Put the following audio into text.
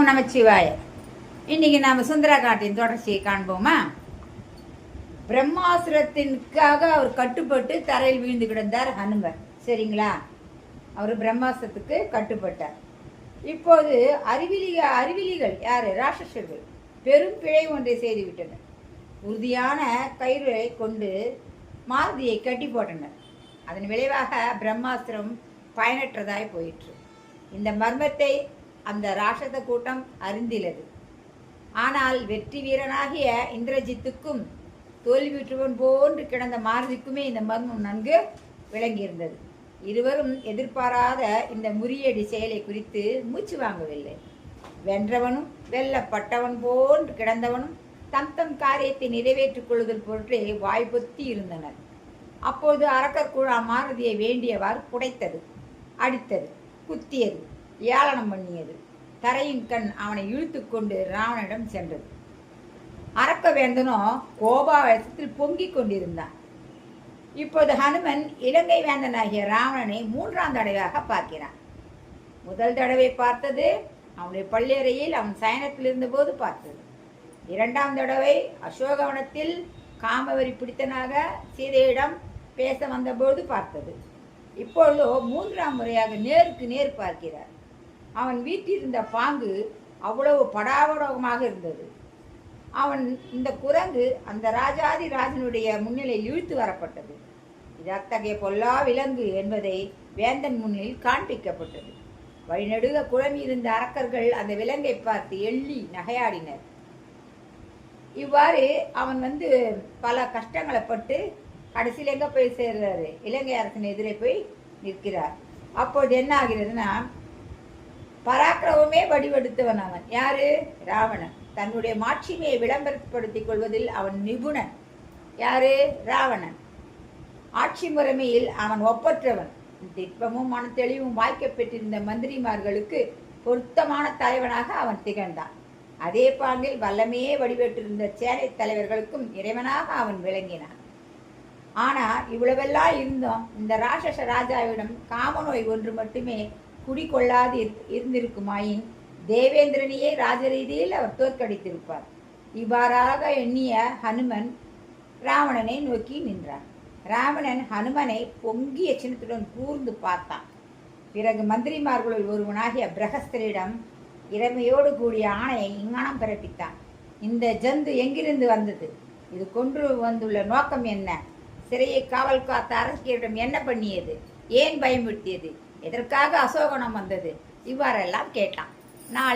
நமச்சிவாய. இன்னைக்கு நாம சுந்தரகாண்டின் தொடர்ச்சியை காண்போமா? பிரம்மாசுரத்திற்காக அவர் கட்டுப்பட்டு தரையில் வீழ்ந்து கிடந்தார் ஹனுமர். சரிங்களா? அவர் பிரம்மாஸ்திரத்துக்கு கட்டுப்பட்டார். இப்போது அறிவிலிகள் யாரு? ராட்சசர்கள் பெரும் பிழை ஒன்றை செய்துவிட்டனர். உறுதியான கயிறை கொண்டு மாருதியை கட்டி போட்டனர். அதன் விளைவாக பிரம்மாஸ்திரம் பயனற்றதாய் போயிற்று. இந்த மர்மத்தை அந்த ராட்சத கூட்டம் அறிந்திலது. ஆனால் வெற்றி வீரனாகிய இந்திரஜித்துக்கும் தோல்வியுற்றவன் போன்று கிடந்த மாருதிக்குமே இந்த மர்மம் நன்கு விளங்கியிருந்தது. இருவரும் எதிர்பாராத இந்த முறியடி செயலை குறித்து மூச்சு வாங்கவில்லை. வென்றவனும் வெல்லப்பட்டவன் போன்று கிடந்தவனும் தம் தம் காரியத்தை நிறைவேற்றிக் கொள்ளுதல் பொருட்டே வாய்ப்பொத்தி இருந்தனர். அப்போது அரக்கர் குழா மாருதியை வேண்டியவாறு புடைத்தது, அடித்தது, குத்தியது, ஏளனம் பண்ணியது. தரையின் கண் அவனை இழுத்து கொண்டு ராவணனிடம் சென்றது. அரக்க வேந்தனோ கோபாவேசத்தில் பொங்கிக் கொண்டிருந்தான். இப்போது ஹனுமன் இலங்கை வேந்தனாகிய ராவணனை 3ஆம் தடவையாக பார்க்கிறான். முதல் தடவை பார்த்தது அவனுடைய பள்ளியறையில் அவன் சயனத்தில் இருந்தபோது பார்த்தது. 2ஆம் தடவை அசோகவனத்தில் காமவரி பிடித்தனாக சீதையிடம் பேச வந்தபோது பார்த்தது. இப்பொழுதோ 3ஆம் முறையாக நேருக்கு நேர் பார்க்கிறார். அவன் வீட்டிருந்த பாங்கு அவ்வளவு படாபடமாக இருந்தது. அவன் இந்த குரங்கு அந்த ராஜாதி ராஜனுடைய முன்னிலையில் இழுத்து வரப்பட்டது. இது அத்தகைய பொல்லா விலங்கு என்பதை வேந்தன் முன்னில் காண்பிக்கப்பட்டது. வழிநடுக குழம்பி இருந்த அரக்கர்கள் அந்த விலங்கை பார்த்து எள்ளி நகையாடினர். இவ்வாறு அவன் பல கஷ்டங்களை பட்டு கடைசியில் எங்கே போய் சேர்றாரு? இலங்கை அரசன் எதிரே போய் நிற்கிறார். அப்போது என்ன ஆகிறதுனா, பராக்கிரமமே வடிவெடுத்தவன் அவன். யாரு? ராவணன். தன்னுடைய மாட்சிமையை விளம்பரப்படுத்திக் கொள்வதில் அவன் நிபுணன். யாரு? ராவணன். ஆட்சி முறைமையில் அவன் ஒப்பற்றவன். திட்பமும் மன தெளிவும் வாய்க்க பெற்றிருந்த மந்திரிமார்களுக்கு பொருத்தமான தலைவனாக அவன் திகழ்ந்தான். அதே பாங்கில் வல்லமையே வடிவெற்றிருந்த சேனை தலைவர்களுக்கும் இறைவனாக அவன் விளங்கினான். ஆனா இவ்வளவெல்லாம் இருந்தோம் இந்த ராட்சச ராஜாவிடம் காமநோய் ஒன்று மட்டுமே குடிக்கொள்ளாது இருந்திருக்குமாயின் தேவேந்திரனையே ராஜரீதியில் அவர் தோற்கடித்திருப்பார். இவ்வாறாக எண்ணிய ஹனுமன் ராவணனை நோக்கி நின்றான். ராவணன் ஹனுமனை பொங்கிய சின்னத்துடன் கூர்ந்து பார்த்தான். பிறகு மந்திரிமார்களுள் ஒருவனாகிய பிரகஸ்தரிடம் இறமையோடு கூடிய ஆணையை இங்ஙனம் பிறப்பித்தான். இந்த ஜந்து எங்கிருந்து வந்தது? இது கொண்டு வந்துள்ள நோக்கம் என்ன? சிறையை காவல் காத்த அரசியரிடம் என்ன பண்ணியது? ஏன் பயமுறுத்தியது? எதற்காக அசோகனம் வந்தது? இவ்வாறெல்லாம் கேட்டான். நாளை